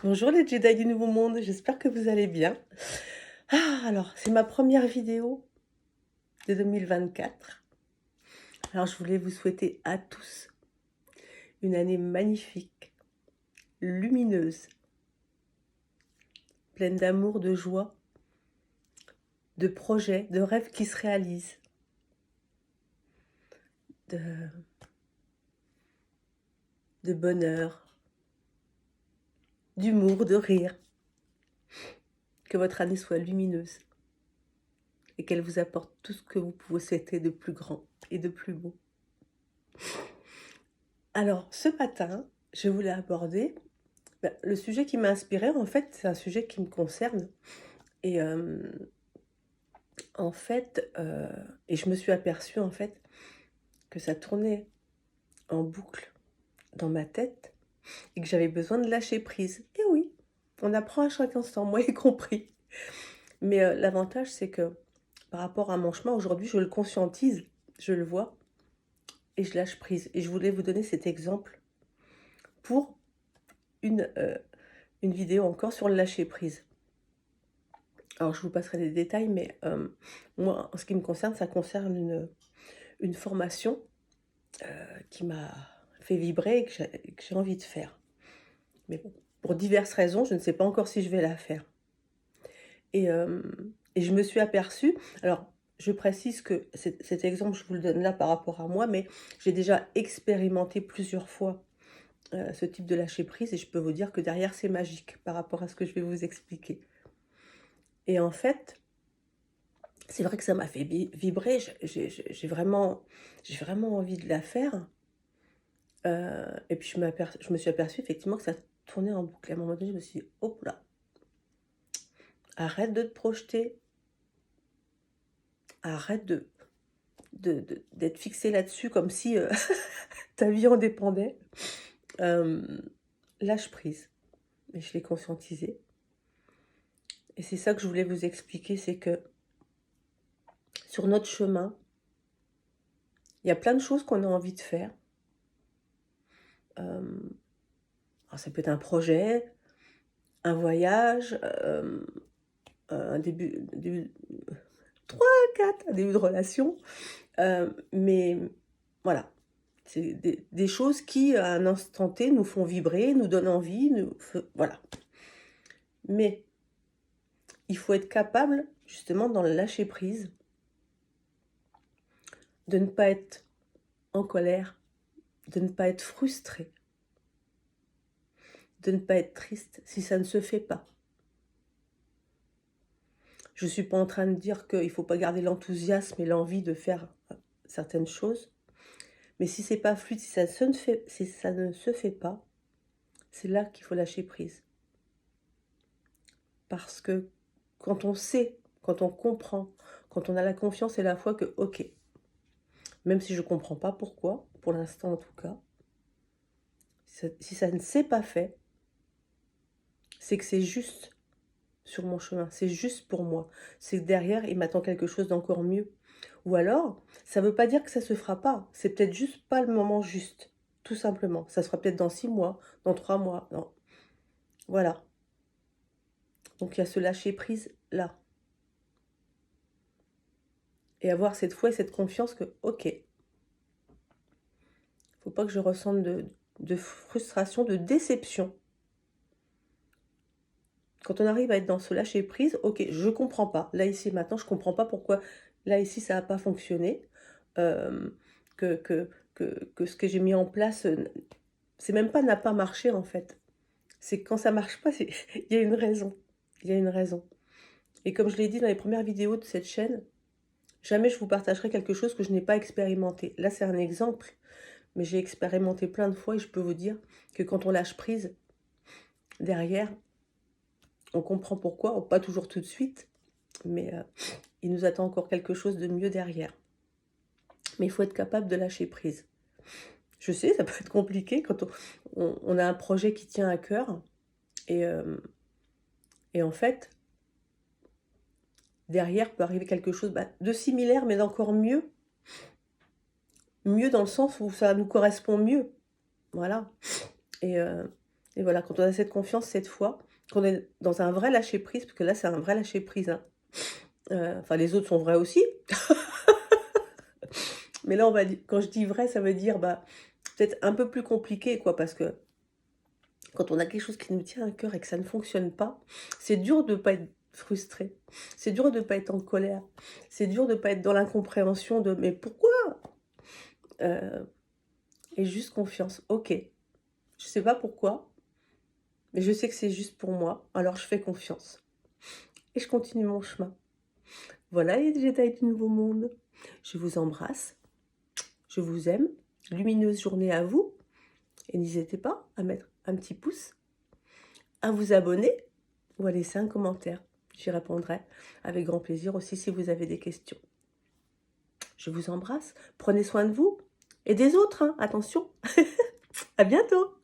Bonjour les Jedi du Nouveau Monde, j'espère que vous allez bien. Alors, c'est ma première vidéo de 2024. Alors, je voulais vous souhaiter à tous une année magnifique, lumineuse, pleine d'amour, de joie, de projets, de rêves qui se réalisent, de, de bonheur, d'humour, de rire. Que votre année soit lumineuse et qu'elle vous apporte tout ce que vous pouvez souhaiter de plus grand et de plus beau. Alors, ce matin, je voulais aborder le sujet qui m'a inspirée. En fait, c'est un sujet qui me concerne. Et en fait, et je me suis aperçue, en fait, que ça tournait en boucle dans ma tête et que j'avais besoin de lâcher prise. Et oui, on apprend à chaque instant, moi y compris. Mais l'avantage, c'est que par rapport à mon chemin, aujourd'hui, je le conscientise, je le vois et je lâche prise. Et je voulais vous donner cet exemple pour une, euh, une vidéo encore sur le lâcher prise. Alors, je vous passerai des détails, mais moi, en ce qui me concerne, ça concerne une formation qui m'a fait vibrer et que j'ai envie de faire. Mais bon, pour diverses raisons, je ne sais pas encore si je vais la faire. Et je me suis aperçue, alors je précise que cet exemple, je vous le donne là par rapport à moi, mais j'ai déjà expérimenté plusieurs fois ce type de lâcher prise et je peux vous dire que derrière, c'est magique par rapport à ce que je vais vous expliquer. Et en fait, c'est vrai que ça m'a fait vibrer, j'ai vraiment envie de la faire. Et puis je me suis aperçue effectivement que ça tournait en boucle. À un moment donné, je me suis dit: «Hop là, arrête de te projeter, arrête d'être fixé là-dessus comme si, ta vie en dépendait. Hem, Lâche prise». Et je l'ai conscientisé et c'est ça que je voulais vous expliquer, c'est que sur notre chemin, il y a plein de choses qu'on a envie de faire. Hem, alors ça peut être un projet, un voyage, un début 3, 4, un début de relation, mais voilà, c'est des choses qui, à un instant T, nous font vibrer, nous donnent envie, voilà. Mais il faut être capable, justement, dans le lâcher prise, de ne pas être en colère, de ne pas être frustré, de ne pas être triste si ça ne se fait pas. Je ne suis pas en train de dire qu'il ne faut pas garder l'enthousiasme et l'envie de faire certaines choses, mais si c'est pas fluide, si ça ne se fait pas, c'est là qu'il faut lâcher prise. Parce que quand on sait, quand on comprend, quand on a la confiance et la foi que, OK, même si je ne comprends pas pourquoi, pour l'instant en tout cas, si ça ne s'est pas fait, c'est que c'est juste sur mon chemin, c'est juste pour moi. C'est que derrière, il m'attend quelque chose d'encore mieux. Ou alors, ça ne veut pas dire que ça se fera pas, c'est peut-être juste pas le moment juste, tout simplement. Ça sera peut-être dans 6 mois, dans 3 mois, voilà. Donc il y a ce lâcher prise là. Et avoir cette foi et cette confiance que, OK, faut pas que je ressente de frustration, de déception. Quand on arrive à être dans ce lâcher prise, OK, je comprends pas. Là, ici, maintenant, je comprends pas pourquoi, là, ici, ça a pas fonctionné. Hem, que ce que j'ai mis en place, c'est même pas n'a pas marché, en fait. C'est que quand ça marche pas, c'est il y a une raison. Il y a une raison. Et comme je l'ai dit dans les premières vidéos de cette chaîne, jamais je vous partagerai quelque chose que je n'ai pas expérimenté. Là, c'est un exemple, mais j'ai expérimenté plein de fois et je peux vous dire que quand on lâche prise, derrière, on comprend pourquoi, pas toujours tout de suite, mais il nous attend encore quelque chose de mieux derrière. Mais il faut être capable de lâcher prise. Je sais, ça peut être compliqué quand on a un projet qui tient à cœur et et en fait, derrière peut arriver quelque chose, de similaire, mais d'encore mieux. Mieux dans le sens où ça nous correspond mieux, voilà. Et Et voilà, quand on a cette confiance cette fois, qu'on est dans un vrai lâcher prise, parce que là, c'est un vrai lâcher prise, hein. Enfin les autres sont vrais aussi, mais là on va di quand je dis vrai, ça veut dire, bah, peut-être un peu plus compliqué quoi, parce que quand on a quelque chose qui nous tient à cœur et que ça ne fonctionne pas, c'est dur de pas être frustré, c'est dur de pas être en colère, c'est dur de pas être dans l'incompréhension de: «Mais pourquoi?» heu et juste confiance. OK, je sais pas pourquoi, mais je sais que c'est juste pour moi, alors je fais confiance et je continue mon chemin. Voilà les détails du nouveau monde. Je vous embrasse, je vous aime, lumineuse journée à vous et n'hésitez pas à mettre un petit pouce, à vous abonner ou à laisser un commentaire. J'y répondrai avec grand plaisir aussi si vous avez des questions. Je vous embrasse, prenez soin de vous et des autres, hein, attention. À bientôt.